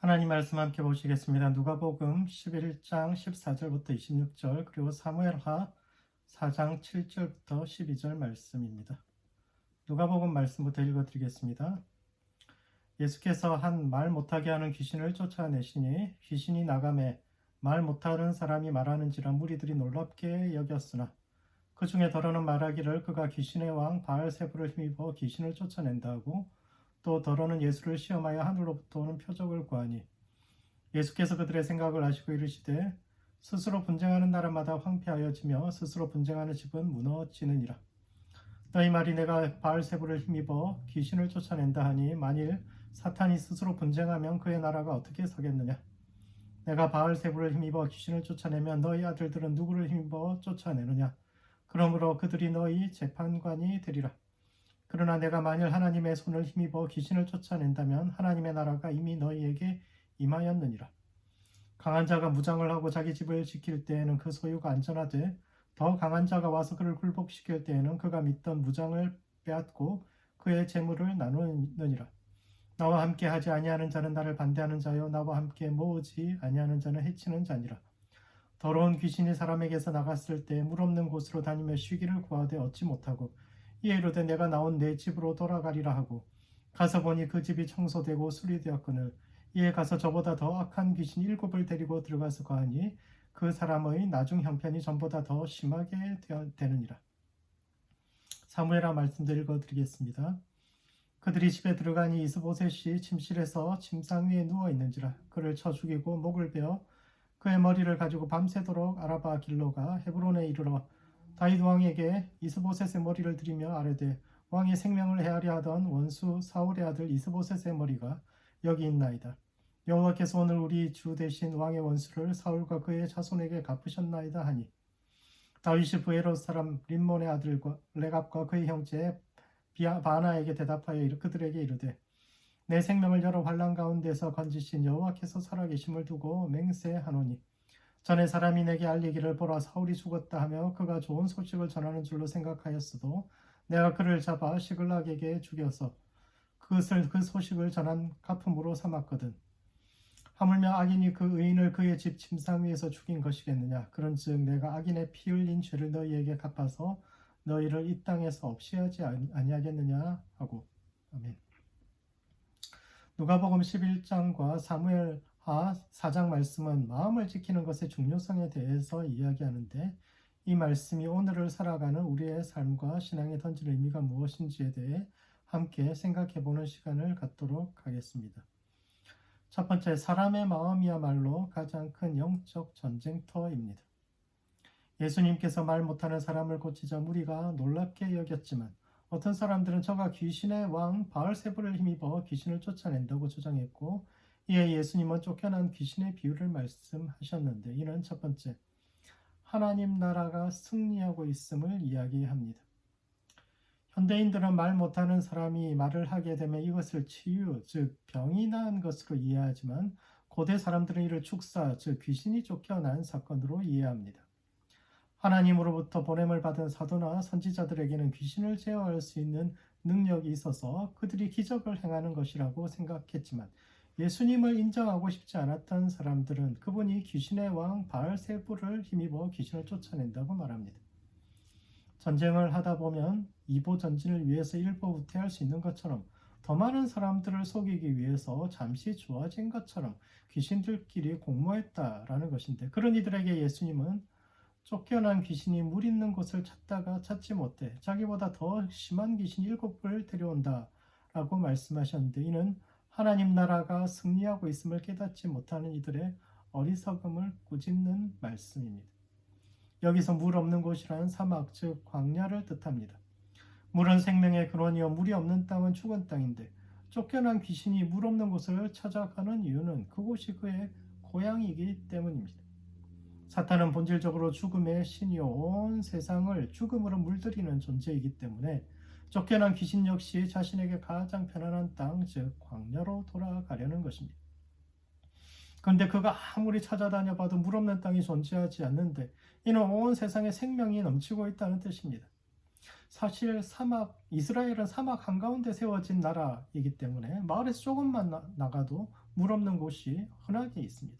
하나님 말씀 함께 보시겠습니다. 누가복음 11장 14절부터 26절 그리고 사무엘하 4장 7절부터 12절 말씀입니다. 누가복음 말씀부터 읽어드리겠습니다. 예수께서 한 말 못하게 하는 귀신을 쫓아내시니 귀신이 나가매 말 못하는 사람이 말하는지라 무리들이 놀랍게 여겼으나 그 중에 더러는 말하기를 그가 귀신의 왕 바알세불을 힘입어 귀신을 쫓아낸다 하고 또 더러는 예수를 시험하여 하늘로부터 오는 표적을 구하니 예수께서 그들의 생각을 아시고 이르시되 스스로 분쟁하는 나라마다 황폐하여지며 스스로 분쟁하는 집은 무너지느니라. 너희 말이 내가 바알세불을 힘입어 귀신을 쫓아낸다 하니 만일 사탄이 스스로 분쟁하면 그의 나라가 어떻게 서겠느냐. 내가 바알세불을 힘입어 귀신을 쫓아내면 너희 아들들은 누구를 힘입어 쫓아내느냐. 그러므로 그들이 너희 재판관이 되리라. 그러나 내가 만일 하나님의 손을 힘입어 귀신을 쫓아낸다면 하나님의 나라가 이미 너희에게 임하였느니라. 강한 자가 무장을 하고 자기 집을 지킬 때에는 그 소유가 안전하되 더 강한 자가 와서 그를 굴복시킬 때에는 그가 믿던 무장을 빼앗고 그의 재물을 나누느니라. 나와 함께 하지 아니하는 자는 나를 반대하는 자요 나와 함께 모으지 아니하는 자는 해치는 자니라. 더러운 귀신이 사람에게서 나갔을 때 물 없는 곳으로 다니며 쉬기를 구하되 얻지 못하고 이에 이르되 내가 나온 내 집으로 돌아가리라 하고 가서 보니 그 집이 청소되고 수리되었거늘 이에 가서 저보다 더 악한 귀신 7을 데리고 들어가서 거하니 그 사람의 나중 형편이 전보다 더 심하게 되느니라. 사무엘하 말씀도 읽어드리겠습니다. 그들이 집에 들어가니 이스보셋이 침실에서 침상 위에 누워 있는지라. 그를 쳐 죽이고 목을 베어 그의 머리를 가지고 밤새도록 아라바 길로가 헤브론에 이르러 다윗 왕에게 이스보셋의 머리를 드리며 아뢰되 왕의 생명을 헤아려 하던 원수 사울의 아들 이스보셋의 머리가 여기 있나이다. 여호와께서 오늘 우리 주 대신 왕의 원수를 사울과 그의 자손에게 갚으셨나이다 하니 다윗이 브에롯 사람 림몬의 아들 레갑과 그의 형제 바나에게 대답하여 그들에게 이르되 내 생명을 여러 환난 가운데서 건지신 여호와께서 살아계심을 두고 맹세하노니 전에 사람이 내게 알리기를 보라 사울이 죽었다 하며 그가 좋은 소식을 전하는 줄로 생각하였어도 내가 그를 잡아 시글락에게 죽여서 그 소식을 전한 갚음으로 삼았거든. 하물며 악인이 그 의인을 그의 집 침상 위에서 죽인 것이겠느냐. 그런즉 내가 악인의 피 흘린 죄를 너희에게 갚아서 너희를 이 땅에서 없이 하지 아니하겠느냐 하고. 아멘. 누가복음 11장과 사무엘하 4장 말씀은 마음을 지키는 것의 중요성에 대해서 이야기하는데 이 말씀이 오늘을 살아가는 우리의 삶과 신앙에 던지는 의미가 무엇인지에 대해 함께 생각해보는 시간을 갖도록 하겠습니다. 첫 번째, 사람의 마음이야말로 가장 큰 영적 전쟁터입니다. 예수님께서 말 못하는 사람을 고치자 무리가 놀랍게 여겼지만 어떤 사람들은 저가 귀신의 왕 바알세불을 힘입어 귀신을 쫓아낸다고 주장했고 이에 예수님은 쫓겨난 귀신의 비유를 말씀하셨는데 이는 첫 번째, 하나님 나라가 승리하고 있음을 이야기합니다. 현대인들은 말 못하는 사람이 말을 하게 되면 이것을 치유, 즉 병이 난 것으로 이해하지만 고대 사람들은 이를 축사, 즉 귀신이 쫓겨난 사건으로 이해합니다. 하나님으로부터 보냄을 받은 사도나 선지자들에게는 귀신을 제어할 수 있는 능력이 있어서 그들이 기적을 행하는 것이라고 생각했지만 예수님을 인정하고 싶지 않았던 사람들은 그분이 귀신의 왕 바알세불을 힘입어 귀신을 쫓아낸다고 말합니다. 전쟁을 하다 보면 이보 전진을 위해서 일보 후퇴할 수 있는 것처럼 더 많은 사람들을 속이기 위해서 잠시 좋아진 것처럼 귀신들끼리 공모했다라는 것인데 그런 이들에게 예수님은 쫓겨난 귀신이 물 있는 곳을 찾다가 찾지 못해 자기보다 더 심한 귀신 7을 데려온다 라고 말씀하셨는데 이는 하나님 나라가 승리하고 있음을 깨닫지 못하는 이들의 어리석음을 꾸짖는 말씀입니다. 여기서 물 없는 곳이라는 사막 즉 광야를 뜻합니다. 물은 생명의 근원이요 물이 없는 땅은 죽은 땅인데 쫓겨난 귀신이 물 없는 곳을 찾아가는 이유는 그곳이 그의 고향이기 때문입니다. 사탄은 본질적으로 죽음의 신이요 온 세상을 죽음으로 물들이는 존재이기 때문에 쫓겨난 귀신 역시 자신에게 가장 편안한 땅, 즉 광야로 돌아가려는 것입니다. 그런데 그가 아무리 찾아다녀봐도 물 없는 땅이 존재하지 않는데 이는 온 세상에 생명이 넘치고 있다는 뜻입니다. 사실 이스라엘은 사막 한가운데 세워진 나라이기 때문에 마을에서 조금만 나가도 물 없는 곳이 흔하게 있습니다.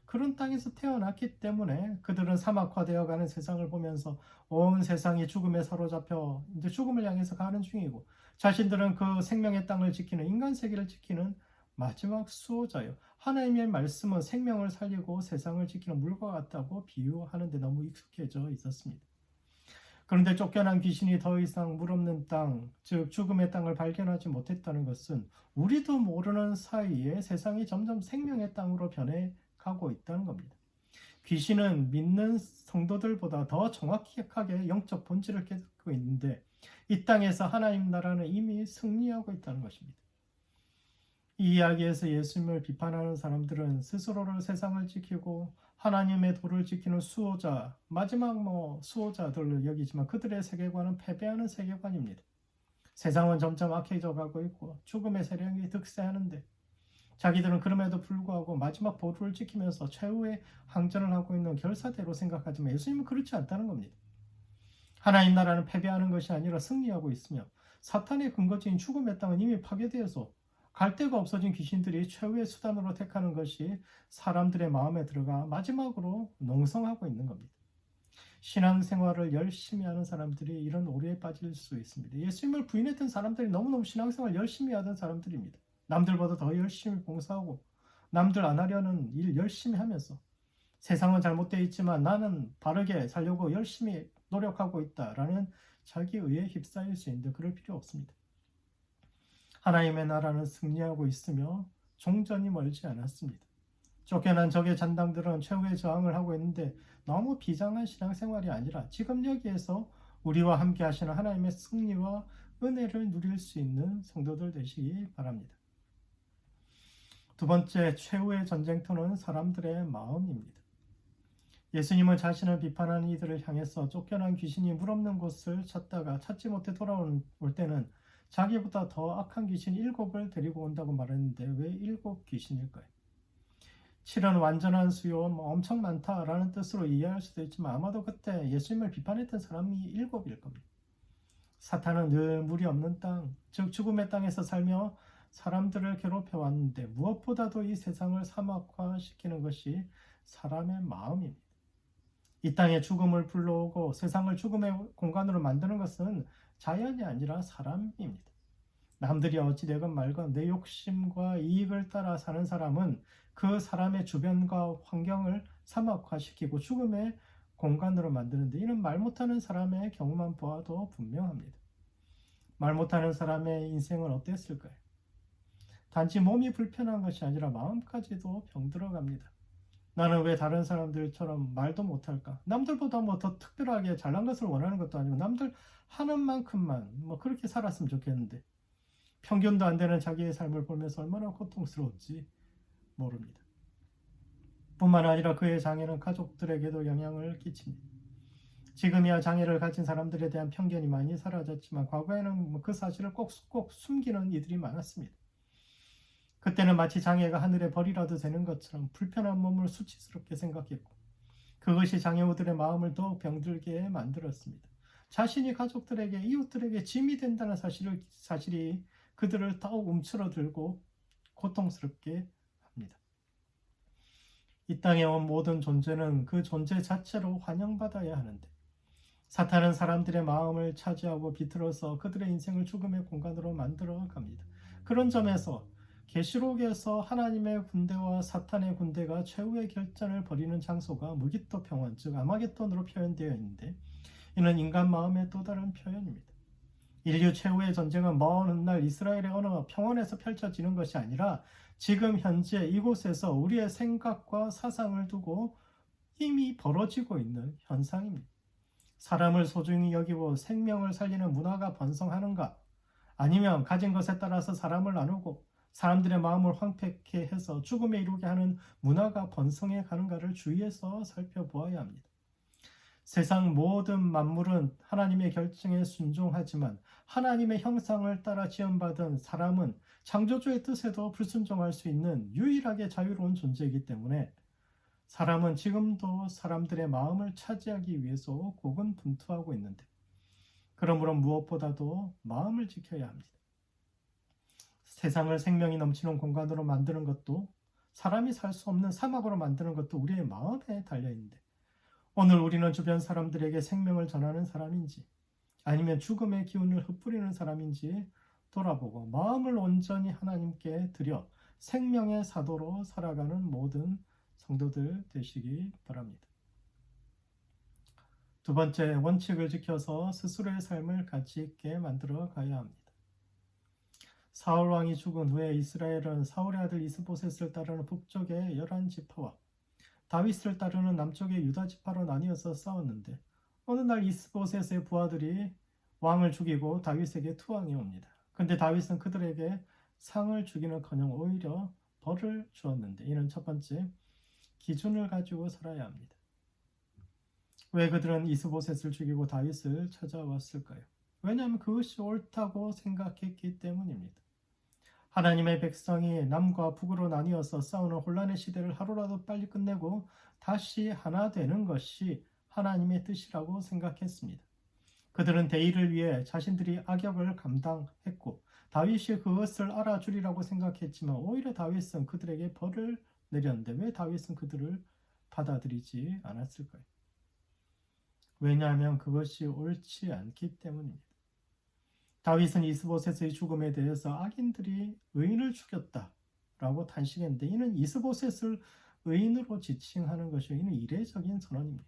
그런 땅에서 태어났기 때문에 그들은 사막화되어가는 세상을 보면서 온 세상이 죽음에 사로잡혀 이제 죽음을 향해서 가는 중이고, 자신들은 그 생명의 땅을 지키는, 인간 세계를 지키는 마지막 수호자요. 하나님의 말씀은 생명을 살리고 세상을 지키는 물과 같다고 비유하는 데 너무 익숙해져 있었습니다. 그런데 쫓겨난 귀신이 더 이상 물 없는 땅, 즉 죽음의 땅을 발견하지 못했다는 것은 우리도 모르는 사이에 세상이 점점 생명의 땅으로 변해가고 있다는 겁니다. 귀신은 믿는 성도들보다 더 정확하게 영적 본질을 깨닫고 있는데, 이 땅에서 하나님 나라는 이미 승리하고 있다는 것입니다. 이 이야기에서 예수님을 비판하는 사람들은 스스로를 세상을 지키고 하나님의 도를 지키는 수호자, 마지막 수호자들로 여기지만 그들의 세계관은 패배하는 세계관입니다. 세상은 점점 악해져 가고 있고 죽음의 세력이 득세하는데, 자기들은 그럼에도 불구하고 마지막 보루를 지키면서 최후의 항전을 하고 있는 결사대로 생각하지만 예수님은 그렇지 않다는 겁니다. 하나님 나라는 패배하는 것이 아니라 승리하고 있으며, 사탄의 근거지인 죽음의 땅은 이미 파괴되어서 갈 데가 없어진 귀신들이 최후의 수단으로 택하는 것이 사람들의 마음에 들어가 마지막으로 농성하고 있는 겁니다. 신앙생활을 열심히 하는 사람들이 이런 오류에 빠질 수 있습니다. 예수님을 부인했던 사람들이 너무너무 신앙생활 열심히 하던 사람들입니다. 남들보다 더 열심히 봉사하고 남들 안 하려는 일 열심히 하면서 세상은 잘못되어 있지만 나는 바르게 살려고 열심히 노력하고 있다라는 자기의에 휩싸일 수 있는데, 그럴 필요 없습니다. 하나님의 나라는 승리하고 있으며 종전이 멀지 않았습니다. 쫓겨난 적의 잔당들은 최후의 저항을 하고 있는데 너무 비장한 신앙생활이 아니라 지금 여기에서 우리와 함께 하시는 하나님의 승리와 은혜를 누릴 수 있는 성도들 되시기 바랍니다. 두 번째, 최후의 전쟁터는 사람들의 마음입니다. 예수님은 자신을 비판하는 이들을 향해서 쫓겨난 귀신이 물 없는 곳을 찾다가 찾지 못해 돌아올 때는 자기보다 더 악한 귀신 7을 데리고 온다고 말했는데 왜 7 귀신일까요? 7은 완전한 수요, 엄청 많다라는 뜻으로 이해할 수도 있지만 아마도 그때 예수님을 비판했던 사람이 7일 겁니다. 사탄은 늘 물이 없는 땅, 즉 죽음의 땅에서 살며 사람들을 괴롭혀 왔는데 무엇보다도 이 세상을 사막화시키는 것이 사람의 마음입니다. 이 땅에 죽음을 불러오고 세상을 죽음의 공간으로 만드는 것은 자연이 아니라 사람입니다. 남들이 어찌되건 말건 내 욕심과 이익을 따라 사는 사람은 그 사람의 주변과 환경을 사막화시키고 죽음의 공간으로 만드는데, 이는 말 못하는 사람의 경우만 보아도 분명합니다. 말 못하는 사람의 인생은 어땠을까요? 단지 몸이 불편한 것이 아니라 마음까지도 병들어갑니다. 나는 왜 다른 사람들처럼 말도 못할까? 남들보다 더 특별하게 잘난 것을 원하는 것도 아니고 남들 하는 만큼만 그렇게 살았으면 좋겠는데 평균도 안 되는 자기의 삶을 보면서 얼마나 고통스러운지 모릅니다. 뿐만 아니라 그의 장애는 가족들에게도 영향을 끼칩니다. 지금이야 장애를 가진 사람들에 대한 편견이 많이 사라졌지만 과거에는 그 사실을 꼭 숨기는 이들이 많았습니다. 그때는 마치 장애가 하늘의 벌이라도 되는 것처럼 불편한 몸을 수치스럽게 생각했고, 그것이 장애우들의 마음을 더욱 병들게 만들었습니다. 자신이 가족들에게, 이웃들에게 짐이 된다는 사실이 그들을 더욱 움츠러들고 고통스럽게 합니다. 이 땅에 온 모든 존재는 그 존재 자체로 환영받아야 하는데, 사탄은 사람들의 마음을 차지하고 비틀어서 그들의 인생을 죽음의 공간으로 만들어 갑니다. 그런 점에서 계시록에서 하나님의 군대와 사탄의 군대가 최후의 결전을 벌이는 장소가 무기토 평원, 즉 아마겟돈으로 표현되어 있는데, 이는 인간 마음의 또 다른 표현입니다. 인류 최후의 전쟁은 먼 훗날 이스라엘의 어느 평원에서 펼쳐지는 것이 아니라 지금 현재 이곳에서 우리의 생각과 사상을 두고 이미 벌어지고 있는 현상입니다. 사람을 소중히 여기고 생명을 살리는 문화가 번성하는가, 아니면 가진 것에 따라서 사람을 나누고 사람들의 마음을 황폐케 해서 죽음에 이르게 하는 문화가 번성해 가는가를 주의해서 살펴보아야 합니다. 세상 모든 만물은 하나님의 결정에 순종하지만 하나님의 형상을 따라 지음받은 사람은 창조주의 뜻에도 불순종할 수 있는 유일하게 자유로운 존재이기 때문에 사람은 지금도 사람들의 마음을 차지하기 위해서 고군분투하고 있는데, 그러므로 무엇보다도 마음을 지켜야 합니다. 세상을 생명이 넘치는 공간으로 만드는 것도, 사람이 살 수 없는 사막으로 만드는 것도 우리의 마음에 달려있는데, 오늘 우리는 주변 사람들에게 생명을 전하는 사람인지 아니면 죽음의 기운을 흩뿌리는 사람인지 돌아보고 마음을 온전히 하나님께 드려 생명의 사도로 살아가는 모든 성도들 되시기 바랍니다. 두 번째, 원칙을 지켜서 스스로의 삶을 가치 있게 만들어 가야 합니다. 사울 왕이 죽은 후에 이스라엘은 사울의 아들 이스보셋을 따르는 북쪽의 11지파와 다윗을 따르는 남쪽의 유다 지파로 나뉘어서 싸웠는데, 어느 날 이스보셋의 부하들이 왕을 죽이고 다윗에게 투항해 옵니다. 근데 다윗은 그들에게 상을 주기는커녕 오히려 벌을 주었는데, 이는 첫 번째, 기준을 가지고 살아야 합니다. 왜 그들은 이스보셋을 죽이고 다윗을 찾아왔을까요? 왜냐하면 그것이 옳다고 생각했기 때문입니다. 하나님의 백성이 남과 북으로 나뉘어서 싸우는 혼란의 시대를 하루라도 빨리 끝내고 다시 하나 되는 것이 하나님의 뜻이라고 생각했습니다. 그들은 대의를 위해 자신들이 악역을 감당했고 다윗이 그것을 알아주리라고 생각했지만, 오히려 다윗은 그들에게 벌을 내렸는데 왜 다윗은 그들을 받아들이지 않았을까요? 왜냐하면 그것이 옳지 않기 때문입니다. 다윗은 이스보셋의 죽음에 대해서 악인들이 의인을 죽였다라고 탄식했는데, 이는 이스보셋을 의인으로 지칭하는 것이 이는 이례적인 선언입니다.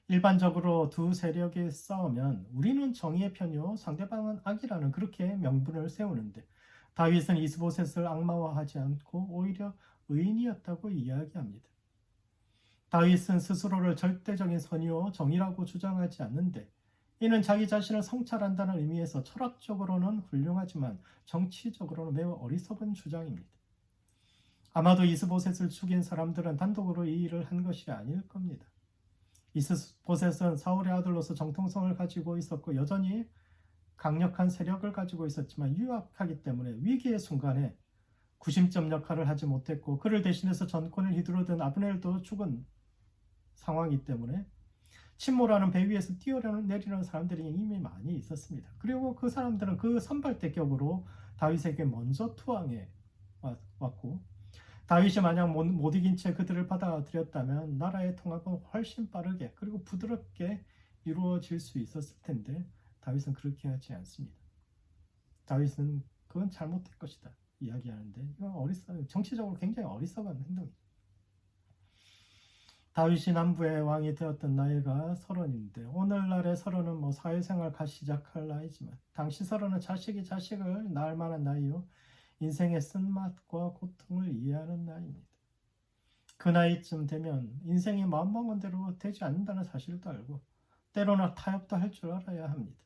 일반적으로 두 세력이 싸우면 우리는 정의의 편이요 상대방은 악이라는 그렇게 명분을 세우는데, 다윗은 이스보셋을 악마화하지 않고 오히려 의인이었다고 이야기합니다. 다윗은 스스로를 절대적인 선이요 정의라고 주장하지 않는데, 이는 자기 자신을 성찰한다는 의미에서 철학적으로는 훌륭하지만 정치적으로는 매우 어리석은 주장입니다. 아마도 이스보셋을 죽인 사람들은 단독으로 이 일을 한 것이 아닐 겁니다. 이스보셋은 사울의 아들로서 정통성을 가지고 있었고 여전히 강력한 세력을 가지고 있었지만 유약하기 때문에 위기의 순간에 구심점 역할을 하지 못했고, 그를 대신해서 전권을 휘두르던 아브넬도 죽은 상황이기 때문에 침몰하는 배 위에서 뛰어내리는 사람들이 이미 많이 있었습니다. 그리고 그 사람들은 그 선발대격으로 다윗에게 먼저 투항해 왔고, 다윗이 만약 못 이긴 채 그들을 받아들였다면 나라의 통합은 훨씬 빠르게 그리고 부드럽게 이루어질 수 있었을 텐데, 다윗은 그렇게 하지 않습니다. 다윗은 그건 잘못될 것이다 이야기하는데, 이건 정치적으로 굉장히 어리석은 행동이죠. 다윗이 남부의 왕이 되었던 나이가 30인데, 오늘날의 30은 사회생활 갓 시작할 나이지만, 당시 30은 자식을 낳을 만한 나이요 인생의 쓴맛과 고통을 이해하는 나이입니다. 그 나이쯤 되면 인생이 마음먹은 대로 되지 않는다는 사실도 알고 때로는 타협도 할 줄 알아야 합니다.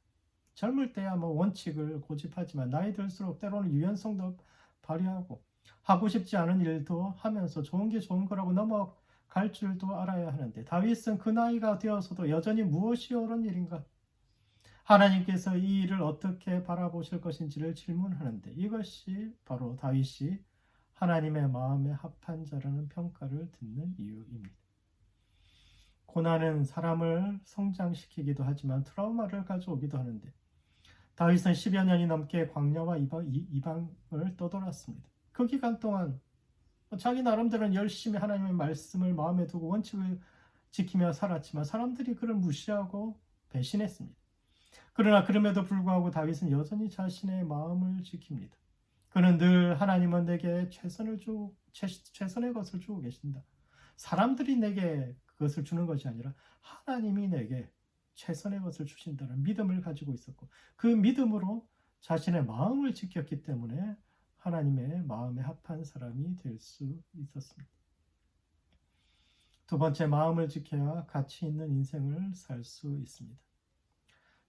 젊을 때야 원칙을 고집하지만 나이 들수록 때로는 유연성도 발휘하고 하고 싶지 않은 일도 하면서 좋은 게 좋은 거라고 넘어갈 줄도 알아야 하는데, 다윗은 그 나이가 되어서도 여전히 무엇이 옳은 일인가, 하나님께서 이 일을 어떻게 바라보실 것인지를 질문하는데, 이것이 바로 다윗이 하나님의 마음에 합한 자라는 평가를 듣는 이유입니다. 고난은 사람을 성장시키기도 하지만 트라우마를 가져오기도 하는데, 다윗은 10여 년이 넘게 광야와 이방을 떠돌았습니다. 그 기간 동안 자기 나름대로는 열심히 하나님의 말씀을 마음에 두고 원칙을 지키며 살았지만 사람들이 그를 무시하고 배신했습니다. 그러나 그럼에도 불구하고 다윗은 여전히 자신의 마음을 지킵니다. 그는 늘 하나님은 내게 최선의 것을 주고 계신다. 사람들이 내게 그것을 주는 것이 아니라 하나님이 내게 최선의 것을 주신다는 믿음을 가지고 있었고, 그 믿음으로 자신의 마음을 지켰기 때문에 하나님의 마음에 합한 사람이 될 수 있었습니다. 두 번째, 마음을 지켜야 가치 있는 인생을 살 수 있습니다.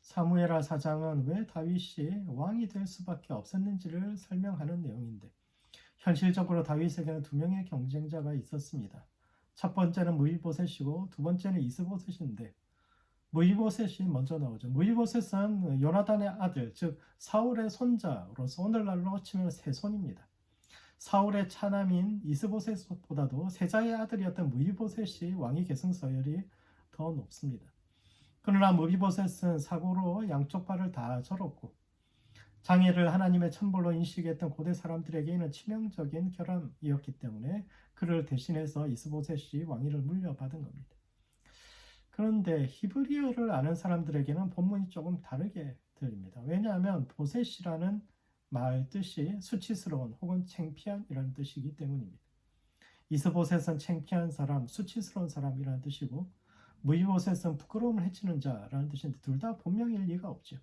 사무엘하 4장은 왜 다윗이 왕이 될 수밖에 없었는지를 설명하는 내용인데, 현실적으로 다윗에게는 두 명의 경쟁자가 있었습니다. 첫 번째는 무이보셋이고 두 번째는 이스보셋인데, 무이보셋이 먼저 나오죠. 무이보셋은 요나단의 아들, 즉 사울의 손자로서 오늘날로 치면 세손입니다. 사울의 차남인 이스보셋보다도 세자의 아들이었던 무이보셋이 왕위 계승 서열이 더 높습니다. 그러나 무비보셋은 사고로 양쪽 발을 다 절었고 장애를 하나님의 천벌로 인식했던 고대 사람들에게는 치명적인 결함이었기 때문에 그를 대신해서 이스보셋이 왕위를 물려받은 겁니다. 그런데 히브리어를 아는 사람들에게는 본문이 조금 다르게 들립니다. 왜냐하면 보셋이라는 말 뜻이 수치스러운 혹은 창피한이라는 뜻이기 때문입니다. 이스보셋은 창피한 사람, 수치스러운 사람이라는 뜻이고 무비보셋은 부끄러움을 해치는 자라는 뜻인데 둘 다 본명일 리가 없죠.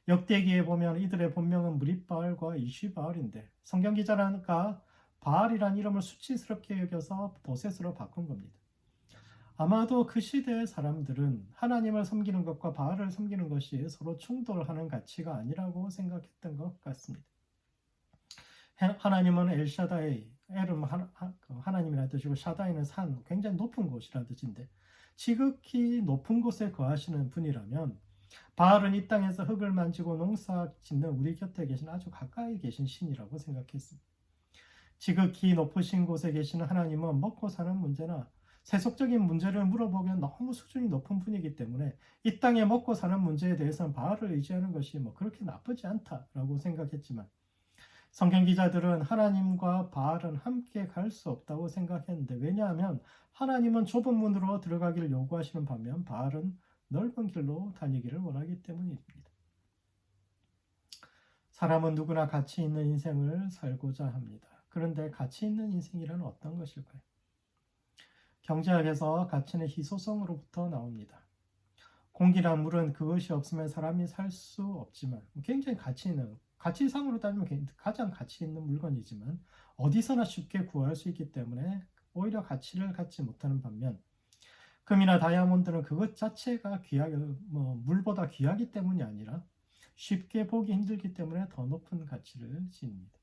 역대기에 보면 이들의 본명은 무릿바알과 이쉬바알인데 성경 기자가 바알이라는 이름을 수치스럽게 여겨서 보셋으로 바꾼 겁니다. 아마도 그 시대의 사람들은 하나님을 섬기는 것과 바알을 섬기는 것이 서로 충돌하는 가치가 아니라고 생각했던 것 같습니다. 하나님은 엘샤다이, 엘은 하나님이라는 뜻이고 샤다이는 산, 굉장히 높은 곳이라는 뜻인데 지극히 높은 곳에 거하시는 분이라면 바알은 이 땅에서 흙을 만지고 농사 짓는 우리 곁에 계신 아주 가까이 계신 신이라고 생각했습니다. 지극히 높으신 곳에 계시는 하나님은 먹고 사는 문제나 세속적인 문제를 물어보기엔 너무 수준이 높은 분이기 때문에 이 땅에 먹고 사는 문제에 대해서는 바알을 의지하는 것이 그렇게 나쁘지 않다라고 생각했지만 성경 기자들은 하나님과 바알은 함께 갈 수 없다고 생각했는데 왜냐하면 하나님은 좁은 문으로 들어가기를 요구하시는 반면 바알은 넓은 길로 다니기를 원하기 때문입니다. 사람은 누구나 가치 있는 인생을 살고자 합니다. 그런데 가치 있는 인생이란 어떤 것일까요? 경제학에서 가치는 희소성으로부터 나옵니다. 공기나 물은 그것이 없으면 사람이 살 수 없지만 굉장히 가치 있는, 가치상으로 따지면 가장 가치 있는 물건이지만 어디서나 쉽게 구할 수 있기 때문에 오히려 가치를 갖지 못하는 반면 금이나 다이아몬드는 그것 자체가 물보다 귀하기 때문이 아니라 쉽게 보기 힘들기 때문에 더 높은 가치를 지닙니다.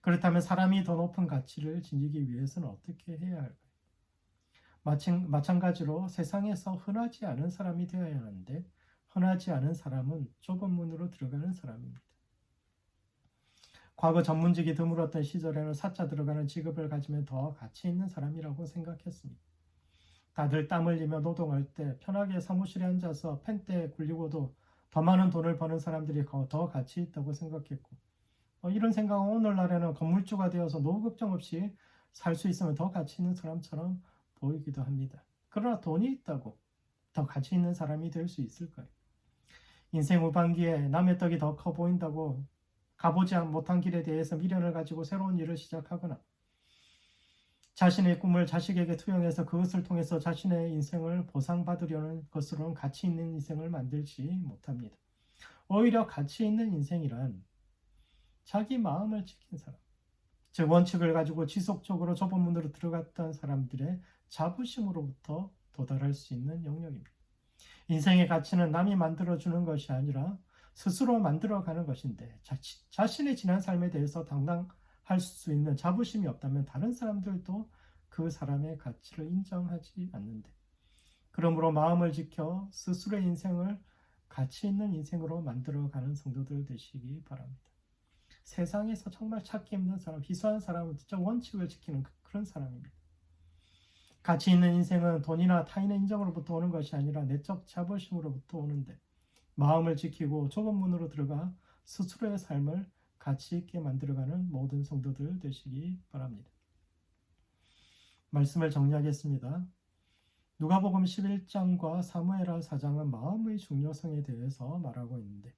그렇다면 사람이 더 높은 가치를 지니기 위해서는 어떻게 해야 할까요? 마찬가지로 세상에서 흔하지 않은 사람이 되어야 하는데 흔하지 않은 사람은 좁은 문으로 들어가는 사람입니다. 과거 전문직이 드물었던 시절에는 사자 들어가는 직업을 가지면 더 가치 있는 사람이라고 생각했습니다. 다들 땀 흘리며 노동할 때 편하게 사무실에 앉아서 펜대에 굴리고도 더 많은 돈을 버는 사람들이 더 가치 있다고 생각했고 이런 생각은 오늘날에는 건물주가 되어서 노후 걱정 없이 살 수 있으면 더 가치 있는 사람처럼 보이기도 합니다. 그러나 돈이 있다고 더 가치 있는 사람이 될 수 있을까요? 인생 후반기에 남의 떡이 더 커 보인다고 가보지 못한 길에 대해서 미련을 가지고 새로운 일을 시작하거나 자신의 꿈을 자식에게 투영해서 그것을 통해서 자신의 인생을 보상받으려는 것으로는 가치 있는 인생을 만들지 못합니다. 오히려 가치 있는 인생이란 자기 마음을 지킨 사람, 즉 원칙을 가지고 지속적으로 좁은 문으로 들어갔던 사람들의 자부심으로부터 도달할 수 있는 영역입니다. 인생의 가치는 남이 만들어주는 것이 아니라 스스로 만들어가는 것인데 자신의 지난 삶에 대해서 당당할 수 있는 자부심이 없다면 다른 사람들도 그 사람의 가치를 인정하지 않는데 그러므로 마음을 지켜 스스로의 인생을 가치 있는 인생으로 만들어가는 성도들 되시기 바랍니다. 세상에서 정말 찾기 힘든 사람, 희소한 사람은 진짜 원칙을 지키는 그런 사람입니다. 가치 있는 인생은 돈이나 타인의 인정으로부터 오는 것이 아니라 내적 자부심으로부터 오는데 마음을 지키고 좁은 문으로 들어가 스스로의 삶을 가치 있게 만들어가는 모든 성도들 되시기 바랍니다. 말씀을 정리하겠습니다. 누가복음 11장과 사무엘하 4장은 마음의 중요성에 대해서 말하고 있는데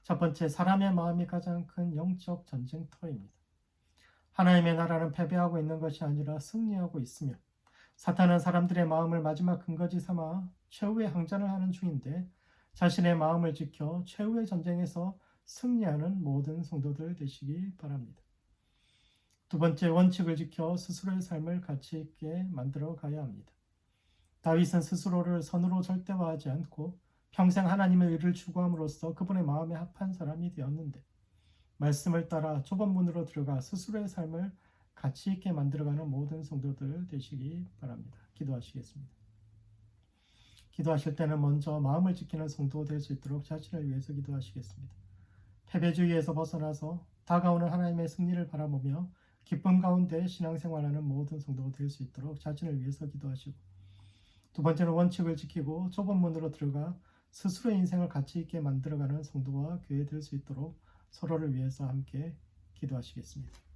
첫 번째, 사람의 마음이 가장 큰 영적 전쟁터입니다. 하나님의 나라는 패배하고 있는 것이 아니라 승리하고 있으며 사탄은 사람들의 마음을 마지막 근거지 삼아 최후의 항전을 하는 중인데 자신의 마음을 지켜 최후의 전쟁에서 승리하는 모든 성도들 되시기 바랍니다. 두 번째, 원칙을 지켜 스스로의 삶을 가치 있게 만들어 가야 합니다. 다윗은 스스로를 선으로 절대화하지 않고 평생 하나님의 의를 추구함으로써 그분의 마음에 합한 사람이 되었는데 말씀을 따라 좁은 문으로 들어가 스스로의 삶을 가치 있게 만들어가는 모든 성도들 되시기 바랍니다. 기도하시겠습니다. 기도하실 때는 먼저 마음을 지키는 성도 될 수 있도록 자신을 위해서 기도하시겠습니다. 패배주의에서 벗어나서 다가오는 하나님의 승리를 바라보며 기쁨 가운데 신앙생활하는 모든 성도가 될 수 있도록 자신을 위해서 기도하시고 두 번째는 원칙을 지키고 좁은 문으로 들어가 스스로의 인생을 가치 있게 만들어가는 성도와 교회 될 수 있도록 서로를 위해서 함께 기도하시겠습니다.